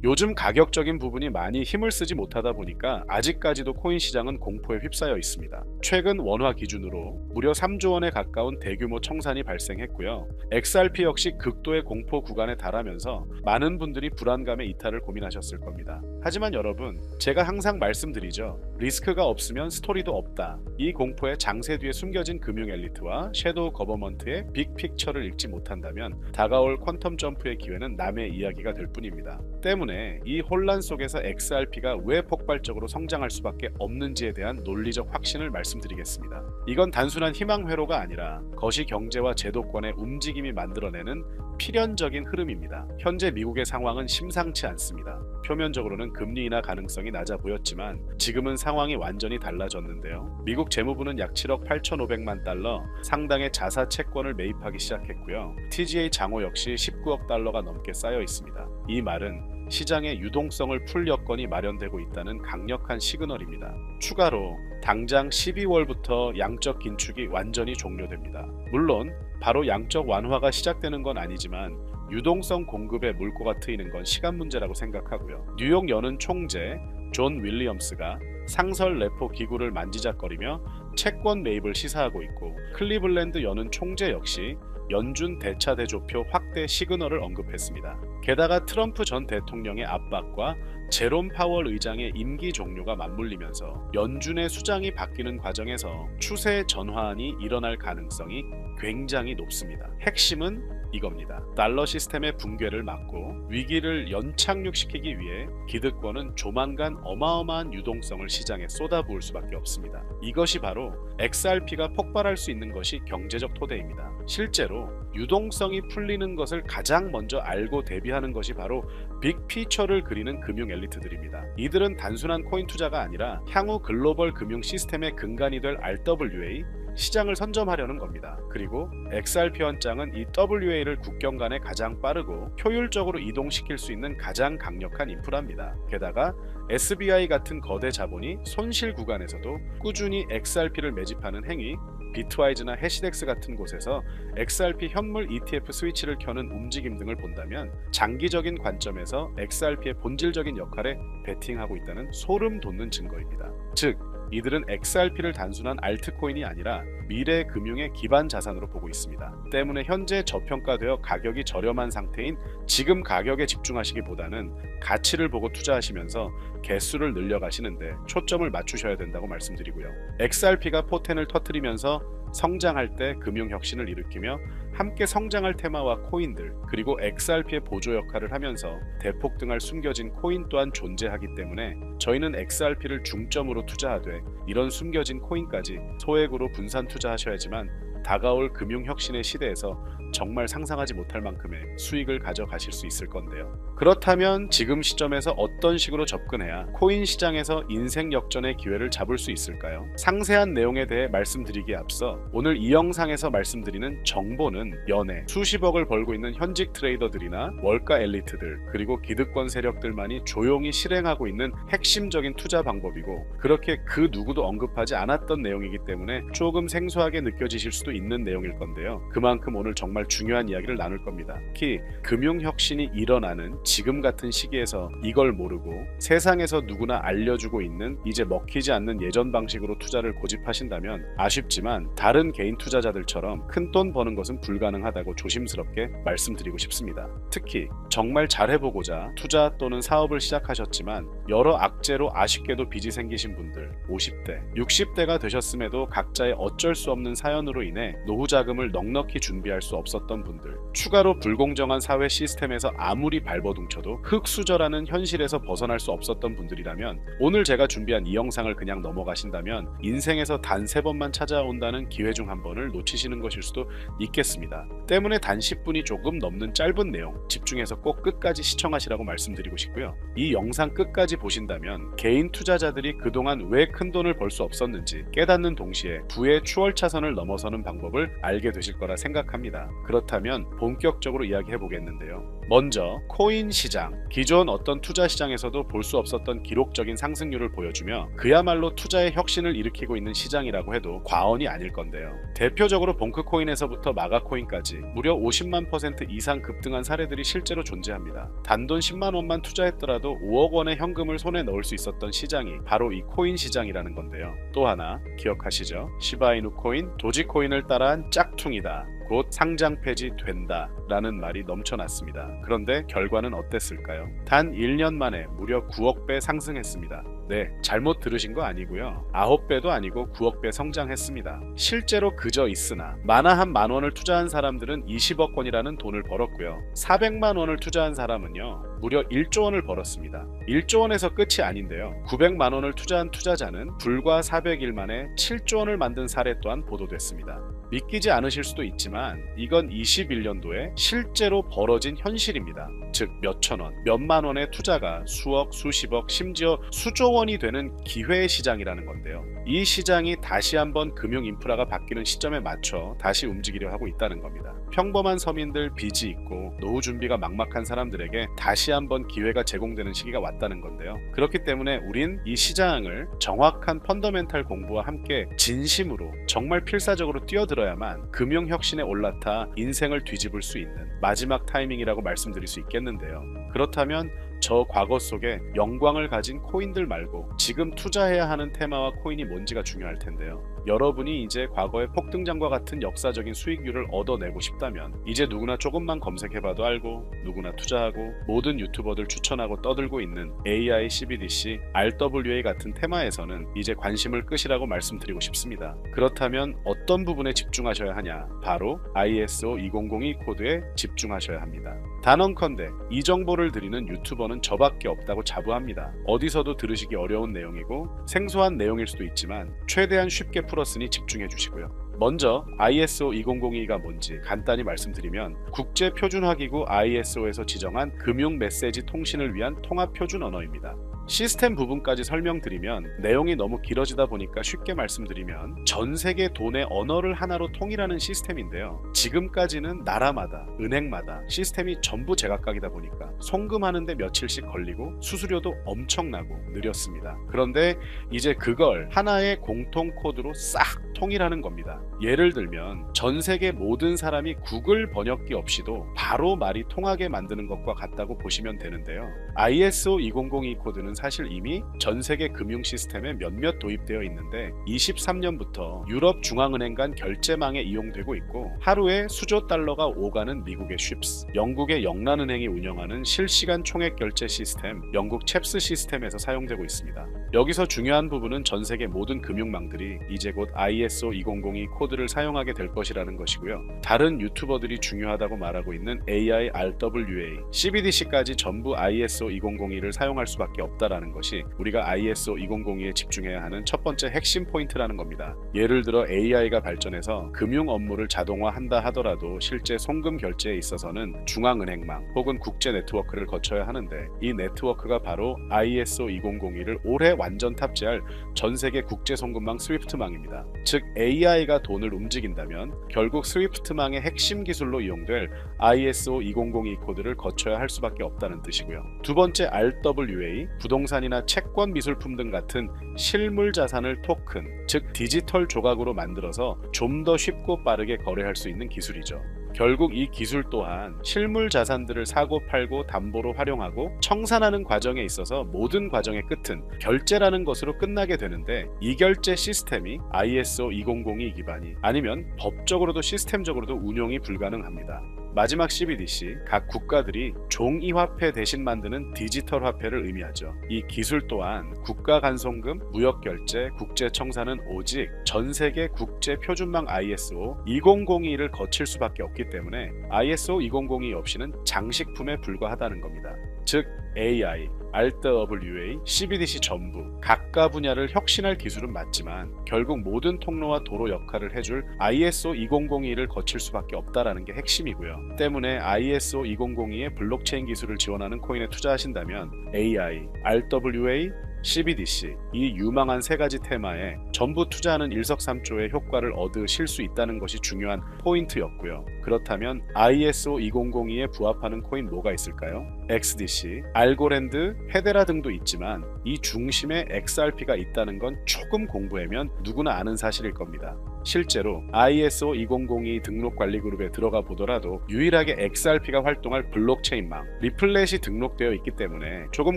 요즘 가격적인 부분이 많이 힘을 쓰지 못하다 보니까 아직까지도 코인 시장은 공포에 휩싸여 있습니다. 최근 원화 기준으로 무려 3조 원에 가까운 대규모 청산이 발생했고요. XRP 역시 극도의 공포 구간에 달하면서 많은 분들이 불안감의 이탈을 고민하셨을 겁니다. 하지만 여러분, 제가 항상 말씀드리죠. 리스크가 없으면 스토리도 없다. 이 공포의 장세 뒤에 숨겨진 금융 엘리트와 섀도우 거버먼트의 빅픽처를 읽지 못한다면 다가올 퀀텀 점프의 기회는 남의 이야기가 될 뿐입니다. 때문에 이 혼란 속에서 XRP가 왜 폭발적으로 성장할 수밖에 없는지에 대한 논리적 확신을 말씀드리겠습니다. 이건 단순한 희망 회로가 아니라 거시 경제와 제도권의 움직임이 만들어내는 필연적인 흐름입니다. 현재 미국의 상황은 심상치 않습니다. 표면적으로는 금리 인하 가능성이 낮아 보였지만 지금은 상황이 완전히 달라졌는데요. 미국 재무부는 약 7억 8,500만 달러 상당의 자사 채권을 매입하기 시작했고요. TGA 장호 역시 19억 달러가 넘게 쌓여 있습니다. 이 말은 시장의 유동성을 풀 여건이 마련되고 있다는 강력한 시그널입니다. 추가로 당장 12월부터 양적 긴축이 완전히 종료됩니다. 물론 바로 양적 완화가 시작되는 건 아니지만 유동성 공급에 물꼬가 트이는 건 시간 문제라고 생각하고요. 뉴욕 연은 총재 존 윌리엄스가 상설 레포 기구를 만지작거리며 채권 매입을 시사하고 있고, 클리블랜드 연은 총재 역시 연준 대차 대조표 확대 시그널을 언급했습니다. 게다가 트럼프 전 대통령의 압박과 제롬 파월 의장의 임기 종료가 맞물리면서 연준의 수장이 바뀌는 과정에서 추세 전환이 일어날 가능성이 굉장히 높습니다. 핵심은 이겁니다. 달러 시스템의 붕괴를 막고 위기를 연착륙시키기 위해 기득권은 조만간 어마어마한 유동성을 시장에 쏟아부을 수밖에 없습니다. 이것이 바로 XRP가 폭발할 수 있는 것이 경제적 토대입니다. 실제로 유동성이 풀리는 것을 가장 먼저 알고 대비하는 것이 바로 빅피처를 그리는 금융 엘리트들입니다. 이들은 단순한 코인 투자가 아니라 향후 글로벌 금융 시스템의 근간이 될 RWA, 시장을 선점하려는 겁니다. 그리고 XRP 원장은 이 WA를 국경 간에 가장 빠르고 효율적으로 이동시킬 수 있는 가장 강력한 인프라입니다. 게다가 SBI 같은 거대 자본이 손실 구간에서도 꾸준히 XRP를 매집하는 행위, 비트와이즈나 해시덱스 같은 곳에서 XRP 현물 ETF 스위치를 켜는 움직임 등을 본다면 장기적인 관점에서 XRP의 본질적인 역할에 베팅하고 있다는 소름 돋는 증거입니다. 즉, 이들은 XRP를 단순한 알트코인이 아니라 미래 금융의 기반 자산으로 보고 있습니다. 때문에 현재 저평가되어 가격이 저렴한 상태인 지금 가격에 집중하시기보다는 가치를 보고 투자하시면서 개수를 늘려가시는데 초점을 맞추셔야 된다고 말씀드리고요. XRP가 포텐을 터뜨리면서 성장할 때 금융혁신을 일으키며 함께 성장할 테마와 코인들, 그리고 XRP의 보조 역할을 하면서 대폭등할 숨겨진 코인 또한 존재하기 때문에 저희는 XRP를 중점으로 투자하되 이런 숨겨진 코인까지 소액으로 분산 투자하셔야지만 다가올 금융혁신의 시대에서 정말 상상하지 못할 만큼의 수익을 가져가실 수 있을 건데요. 그렇다면 지금 시점에서 어떤 식으로 접근해야 코인 시장에서 인생 역전의 기회를 잡을 수 있을까요? 상세한 내용에 대해 말씀드리기에 앞서 오늘 이 영상에서 말씀드리는 정보는 연에 수십억을 벌고 있는 현직 트레이더들이나 월가 엘리트들, 그리고 기득권 세력들만이 조용히 실행하고 있는 핵심적인 투자 방법이고, 그렇게 그 누구도 언급하지 않았던 내용이기 때문에 조금 생소하게 느껴지실 수도 있는 내용일 건데요. 그만큼 오늘 정말 중요한 이야기를 나눌 겁니다. 특히 금융혁신이 일어나는 지금 같은 시기에서 이걸 모르고 세상에서 누구나 알려주고 있는 이제 먹히지 않는 예전 방식으로 투자를 고집하신다면 아쉽지만 다른 개인 투자자들처럼 큰돈 버는 것은 불가능하다고 조심스럽게 말씀드리고 싶습니다. 특히 정말 잘해보고자 투자 또는 사업을 시작하셨지만 여러 악재로 아쉽게도 빚이 생기신 분들, 50대, 60대가 되셨음에도 각자의 어쩔 수 없는 사연으로 인해 노후 자금을 넉넉히 준비할 수 없었던 분들, 추가로 불공정한 사회 시스템에서 아무리 발버둥쳐도 흙수저라는 현실에서 벗어날 수 없었던 분들이라면 오늘 제가 준비한 이 영상을 그냥 넘어가신다면 인생에서 단 3번만 찾아온다는 기회 중 한 번을 놓치시는 것일 수도 있겠습니다. 때문에 단 10분이 조금 넘는 짧은 내용 집중해서 꼭 끝까지 시청하시라고 말씀드리고 싶고요. 이 영상 끝까지 보신다면 개인 투자자들이 그동안 왜 큰돈을 벌 수 없었는지 깨닫는 동시에 부의 추월차선을 넘어서는 방법을 알게 되실 거라 생각합니다. 그렇다면 본격적으로 이야기해 보겠는데요. 먼저 코인 시장, 기존 어떤 투자 시장에서도 볼 수 없었던 기록적인 상승률을 보여주며 그야말로 투자의 혁신을 일으키고 있는 시장이라고 해도 과언이 아닐 건데요. 대표적으로 봉크코인에서부터 마가코인까지 무려 50만 % 이상 급등한 사례들이 실제로 존재합니다. 단돈 10만 원만 투자했더라도 5억 원의 현금을 손에 넣을 수 있었던 시장이 바로 이 코인 시장이라는 건데요. 또 하나 기억하시죠? 시바이누 코인, 도지코인을 따라한 짝퉁이다. 곧 상장 폐지된다 라는 말이 넘쳐났습니다. 그런데 결과는 어땠을까요? 단 1년 만에 무려 9억 배 상승했습니다. 네, 잘못 들으신 거 아니고요. 9배도 아니고 9억 배 성장했습니다. 실제로 그저 있으나 만화 한 만 원을 투자한 사람들은 20억 원이라는 돈을 벌었고요. 400만 원을 투자한 사람은요. 무려 1조 원을 벌었습니다. 1조 원에서 끝이 아닌데요. 900만 원을 투자한 투자자는 불과 400일 만에 7조 원을 만든 사례 또한 보도됐습니다. 믿기지 않으실 수도 있지만 이건 21년도에 실제로 벌어진 현실입니다. 즉 몇천 원, 몇만 원의 투자가 수억, 수십억, 심지어 수조 원이 되는 기회의 시장이라는 건데요. 이 시장이 다시 한번 금융 인프라가 바뀌는 시점에 맞춰 다시 움직이려 하고 있다는 겁니다. 평범한 서민들, 빚이 있고 노후 준비가 막막한 사람들에게 다시 한번 기회가 제공되는 시기가 왔다는 건데요. 그렇기 때문에 우린 이 시장을 정확한 펀더멘탈 공부와 함께 진심으로 정말 필사적으로 뛰어들어야만 금융 혁신에 올라타 인생을 뒤집을 수 있는 마지막 타이밍이라고 말씀드릴 수 있겠는데요. 그렇다면 저 과거 속에 영광을 가진 코인들 말고 지금 투자해야 하는 테마와 코인이 뭔지가 중요할 텐데요. 여러분이 이제 과거의 폭등장과 같은 역사적인 수익률을 얻어내고 싶다면 이제 누구나 조금만 검색해봐도 알고 누구나 투자하고 모든 유튜버들 추천하고 떠들고 있는 AI, CBDC, RWA 같은 테마에서는 이제 관심을 끄시라고 말씀드리고 싶습니다. 그렇다면 어떤 부분에 집중하셔야 하냐? 바로 ISO 2002 코드에 집중하셔야 합니다. 단언컨대 이 정보를 드리는 유튜버는 저밖에 없다고 자부합니다. 어디서도 들으시기 어려운 내용이고 생소한 내용일 수도 있지만 최대한 쉽게 풀었으니 집중해 주시고요. 먼저 ISO 2002가 뭔지 간단히 말씀드리면 국제표준화기구 ISO에서 지정한 금융 메시지 통신을 위한 통합표준 언어입니다. 시스템 부분까지 설명드리면 내용이 너무 길어지다 보니까 쉽게 말씀드리면 전 세계 돈의 언어를 하나로 통일하는 시스템인데요. 지금까지는 나라마다, 은행마다 시스템이 전부 제각각이다 보니까 송금하는데 며칠씩 걸리고 수수료도 엄청나고 느렸습니다. 그런데 이제 그걸 하나의 공통 코드로 싹 통일하는 겁니다. 예를 들면 전 세계 모든 사람이 구글 번역기 없이도 바로 말이 통하게 만드는 것과 같다고 보시면 되는데요. ISO 2002 코드는 사실 이미 전 세계 금융 시스템에 몇몇 도입되어 있는데 23년부터 유럽 중앙은행 간 결제망에 이용되고 있고 하루에 수조 달러가 오가는 미국의 쉽스, 영국의 영란은행이 운영하는 실시간 총액 결제 시스템 영국 챕스 시스템에서 사용되고 있습니다. 여기서 중요한 부분은 전 세계 모든 금융망들이 이제 곧 ISO 2002 코드를 사용하게 될 것이라는 것이고요. 다른 유튜버들이 중요하다고 말하고 있는 AI, RWA, CBDC까지 전부 ISO 2002를 사용할 수밖에 없다라는 것이 우리가 ISO 2002에 집중해야 하는 첫 번째 핵심 포인트라는 겁니다. 예를 들어 AI가 발전해서 금융 업무를 자동화한다 하더라도 실제 송금 결제에 있어서는 중앙은행망 혹은 국제 네트워크를 거쳐야 하는데 이 네트워크가 바로 ISO 2002를 올해 완전 탑재할 전 세계 국제 송금망 스위프트망입니다. 즉 AI가 돈을 움직인다면 결국 스위프트망의 핵심 기술로 이용될 ISO 2002 코드를 거쳐야 할 수밖에 없다는 뜻이고요. 두 번째 RWA, 부동산이나 채권 미술품 등 같은 실물 자산을 토큰, 즉 디지털 조각으로 만들어서 좀 더 쉽고 빠르게 거래할 수 있는 기술이죠. 결국 이 기술 또한 실물 자산들을 사고 팔고 담보로 활용하고 청산하는 과정에 있어서 모든 과정의 끝은 결제라는 것으로 끝나게 되는데 이 결제 시스템이 ISO 2002 기반이 아니면 법적으로도 시스템적으로도 운용이 불가능합니다. 마지막 CBDC, 각 국가들이 종이화폐 대신 만드는 디지털 화폐를 의미하죠. 이 기술 또한 국가 간송금, 무역결제, 국제청산은 오직 전 세계 국제표준망 ISO 2002를 거칠 수밖에 없기 때문에 ISO 2002 없이는 장식품에 불과하다는 겁니다. 즉 AI, RWA, CBDC 전부 각가 분야를 혁신할 기술은 맞지만 결국 모든 통로와 도로 역할을 해줄 ISO 2002를 거칠 수밖에 없다라는 게 핵심이고요. 때문에 ISO 2002의 블록체인 기술을 지원하는 코인에 투자하신다면 AI, RWA, CBDC, 이 유망한 세 가지 테마에 전부 투자하는 일석삼조의 효과를 얻으실 수 있다는 것이 중요한 포인트였고요. 그렇다면 ISO 2002에 부합하는 코인 뭐가 있을까요? XDC, 알고랜드, 헤데라 등도 있지만 이 중심에 XRP가 있다는 건 조금 공부하면 누구나 아는 사실일 겁니다. 실제로 ISO 2002 등록 관리 그룹에 들어가 보더라도 유일하게 XRP가 활동할 블록체인망 리플렛이 등록되어 있기 때문에 조금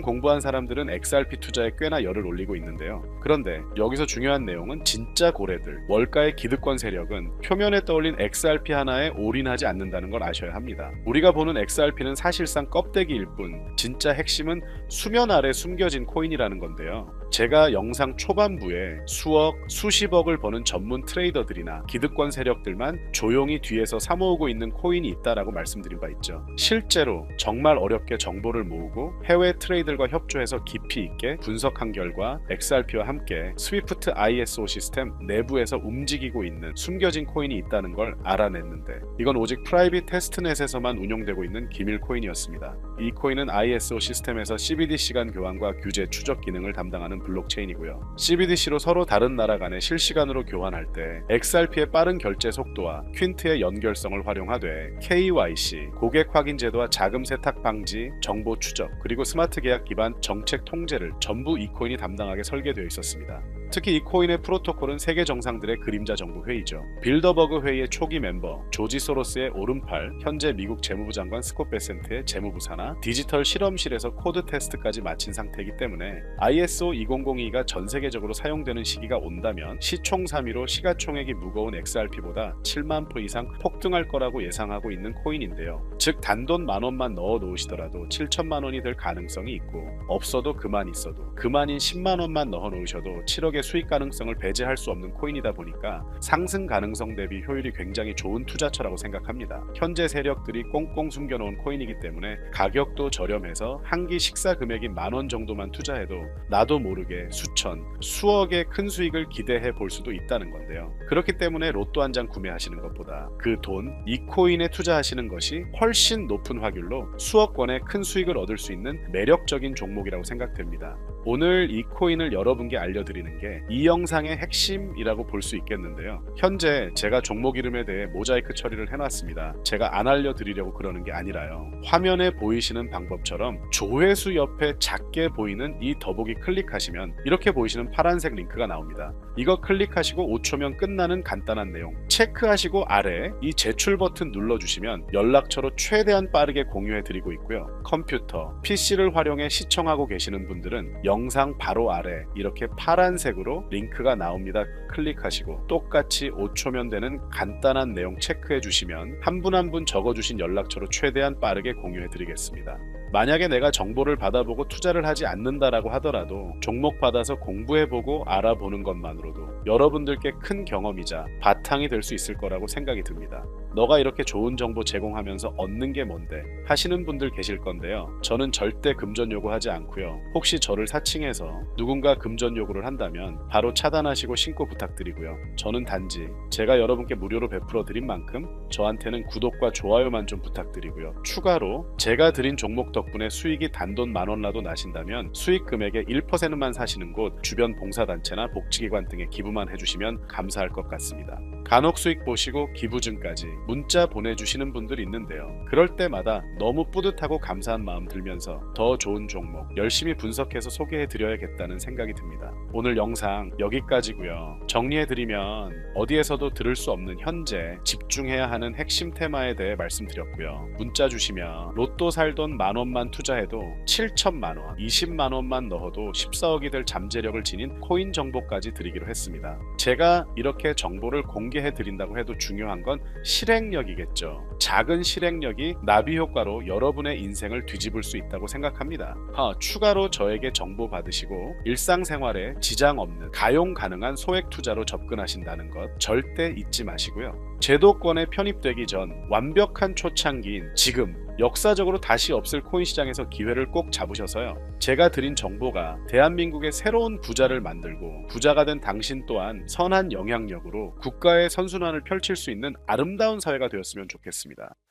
공부한 사람들은 XRP 투자에 꽤나 열을 올리고 있는데요. 그런데 여기서 중요한 내용은 진짜 고래들, 월가의 기득권 세력은 표면에 떠올린 XRP 하나에 올인하지 않는다는 걸 아셔야 합니다. 우리가 보는 XRP는 사실상 껍데기일 뿐 진짜 핵심은 수면 아래 숨겨진 코인이라는 건데요. 제가 영상 초반부에 수억, 수십억을 버는 전문 트레이더들이나 기득권 세력들만 조용히 뒤에서 사모으고 있는 코인이 있다라고 말씀드린 바 있죠. 실제로 정말 어렵게 정보를 모으고 해외 트레이더들과 협조해서 깊이 있게 분석한 결과 XRP와 함께 스위프트 ISO 시스템 내부에서 움직이고 있는 숨겨진 코인이 있다는 걸 알아냈는데 이건 오직 프라이빗 테스트넷에서만 운용되고 있는 기밀 코인이었습니다. 이 코인은 ISO 시스템에서 CBDC 간 교환과 규제 추적 기능을 담당하는 블록체인이고요. CBDC로 서로 다른 나라 간에 실시간으로 교환할 때 XRP의 빠른 결제 속도와 퀸트의 연결성을 활용하되 KYC, 고객 확인 제도와 자금 세탁 방지, 정보 추적, 그리고 스마트 계약 기반 정책 통제를 전부 이 코인이 담당하게 설계되어 있었습니다. 특히 이 코인의 프로토콜은 세계 정상들의 그림자 정부 회의죠. 빌더버그 회의의 초기 멤버 조지 소로스의 오른팔, 현재 미국 재무부 장관 스콧 베센트의 재무부 산하, 디지털 실험실에서 코드 테스트까지 마친 상태이기 때문에 ISO 2002가 전 세계적으로 사용되는 시기가 온다면 시총 3위로 시가총액이 무거운 XRP보다 7만 표 이상 폭등할 거라고 예상하고 있는 코인인데요. 즉 단돈 만원만 넣어 놓으시더라도 7천만 원이 될 가능성이 있고 없어도 그만 있어도 그만인 10만 원만 넣어 놓으셔도 7억의 수익 가능성을 배제할 수 없는 코인이다 보니까 상승 가능성 대비 효율이 굉장히 좋은 투자처라고 생각합니다. 현재 세력들이 꽁꽁 숨겨놓은 코인이기 때문에 가격도 저렴해서 한 끼 식사 금액이 만원 정도만 투자해도 나도 모르게 수천, 수억의 큰 수익을 기대해 볼 수도 있다는 건데요. 그렇기 때문에 로또 한 장 구매하시는 것보다 그 돈, 이 코인에 투자하시는 것이 훨씬 높은 확률로 수억 원의 큰 수익을 얻을 수 있는 매력적인 종목이라고 생각됩니다. 오늘 이 코인을 여러분께 알려드리는 게 이 영상의 핵심이라고 볼 수 있겠는데요. 현재 제가 종목 이름에 대해 모자이크 처리를 해놨습니다. 제가 안 알려드리려고 그러는 게 아니라요. 화면에 보이시는 방법처럼 조회수 옆에 작게 보이는 이 더보기 클릭하시면 이렇게 보이시는 파란색 링크가 나옵니다. 이거 클릭하시고 5초면 끝나는 간단한 내용 체크하시고 아래 이 제출 버튼 눌러주시면 연락처로 최대한 빠르게 공유해드리고 있고요. 컴퓨터, PC를 활용해 시청하고 계시는 분들은 영상 바로 아래 이렇게 파란색으로 링크가 나옵니다. 클릭하시고 똑같이 5초면 되는 간단한 내용 체크해 주시면 한 분 한 분 적어주신 연락처로 최대한 빠르게 공유해 드리겠습니다. 만약에 내가 정보를 받아보고 투자를 하지 않는다라고 하더라도 종목 받아서 공부해보고 알아보는 것만으로도 여러분들께 큰 경험이자 바탕이 될 수 있을 거라고 생각이 듭니다. 너가 이렇게 좋은 정보 제공하면서 얻는 게 뭔데 하시는 분들 계실 건데요. 저는 절대 금전 요구하지 않고요. 혹시 저를 사칭해서 누군가 금전 요구를 한다면 바로 차단하시고 신고 부탁드리고요. 저는 단지 제가 여러분께 무료로 베풀어 드린 만큼 저한테는 구독과 좋아요만 좀 부탁드리고요. 추가로 제가 드린 종목 덕분에 수익이 단돈 만원라도 나신다면 수익 금액의 1%만 사시는 곳 주변 봉사단체나 복지기관 등에 기부만 해주시면 감사할 것 같습니다. 간혹 수익 보시고 기부증까지 문자 보내주시는 분들이 있는데요. 그럴 때마다 너무 뿌듯하고 감사한 마음 들면서 더 좋은 종목 열심히 분석해서 소개해드려야겠다는 생각이 듭니다. 오늘 영상 여기까지고요. 정리해드리면 어디에서도 들을 수 없는 현재 집중해야 하는 핵심 테마에 대해 말씀드렸고요. 문자 주시면 로또 살 돈 만원만 투자해도 7천만원, 20만원만 넣어도 14억이 될 잠재력을 지닌 코인 정보까지 드리기로 했습니다. 제가 이렇게 정보를 공개해드린다고 해도 중요한 건 실행력이겠죠. 작은 실행력이 나비 효과로 여러분의 인생을 뒤집을 수 있다고 생각합니다. 추가로 저에게 정보 받으시고 일상생활에 지장 없는 가용 가능한 소액 투자로 접근하신다는 것 절대 잊지 마시고요. 제도권에 편입되기 전 완벽한 초창기인 지금 역사적으로 다시 없을 코인 시장에서 기회를 꼭 잡으셔서요. 제가 드린 정보가 대한민국의 새로운 부자를 만들고 부자가 된 당신 또한 선한 영향력으로 국가의 선순환을 펼칠 수 있는 아름다운 사회가 되었으면 좋겠습니다.